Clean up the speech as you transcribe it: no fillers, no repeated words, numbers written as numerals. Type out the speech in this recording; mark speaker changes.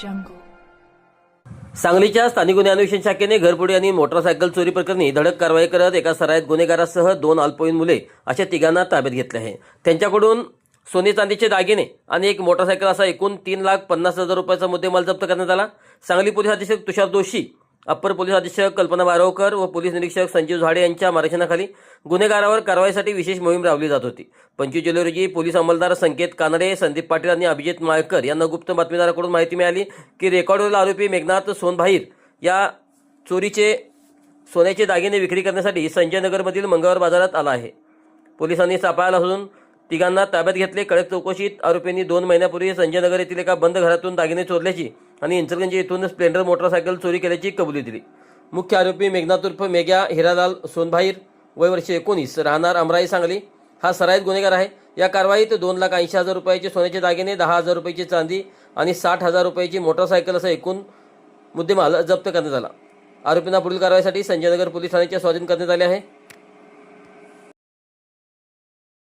Speaker 1: jungle.
Speaker 2: सांगलीच्या स्थानिक गुन्हे अन्वेषण शाखेने घरफोडी आणि मोटारसायकल चोरी प्रकरणी धडक कारवाई करत एका सराईत गुन्हेगारासह 2 अल्पवयीन मुले अशा तिघांना ताब्यात घेतले आहे। त्यांच्याकडून सोने चांदीचे दागिने आणि एक मोटारसायकल असा एकूण 3,50,000 रुपयाचा मुद्देमाल जप्त करण्यात आला। सांगली पोलीस अधीक्षक तुषार दोशी, अप्पर पोलीस अधीक्षक कल्पना बारवकर व पोलीस निरीक्षक संजीव झाडे यांच्या मार्गदर्शनाखाली गुन्हेगारावर कारवाईसाठी विशेष मोहीम राबवली जात होती। 25 जुलै रोजी पोलीस अंमलदार संकेत कानडे, संदीप पाटील आणि अभिजित माळकर यांना गुप्त बातमीदाराकडून माहिती मिळाली की रेकॉर्डवरील आरोपी मेघनाथ सोनभाईर या चोरीचे सोन्याचे दागिने विक्री करण्यासाठी संजय नगरमधील मंगळवार बाजारात आला आहे। पोलिसांनी सापळा रचून तिघांना ताब्यात घेतले। कडक चौकशीत आरोपींनी 2 महिन्यापूर्वी संजय नगर येथील एका बंद घरातून दागिने चोरल्याची आणि इंचलगंज येथून स्प्लेंडर मोटारसायकल चोरी केल्याची कबुली दिली। मुख्य आरोपी मेघनाथ उर्फ मेघ्या हिरालाल सोनभाईर, वय वर्ष 19, राहणार अमराई सांगली, हा सराईत गुन्हेगार आहे। या कारवाईत 2,80,000 रुपयाचे सोन्याचे दागिने, 10,000 रुपयाची चांदी आणि 60,000 रुपयाची मोटारसायकल असा एकूण मुद्देमाल जप्त करण्यात आला। आरोपींना पुढील कारवाईसाठी संजय नगर पोलीस ठाण्याच्या स्वाधीन करण्यात आले आहे।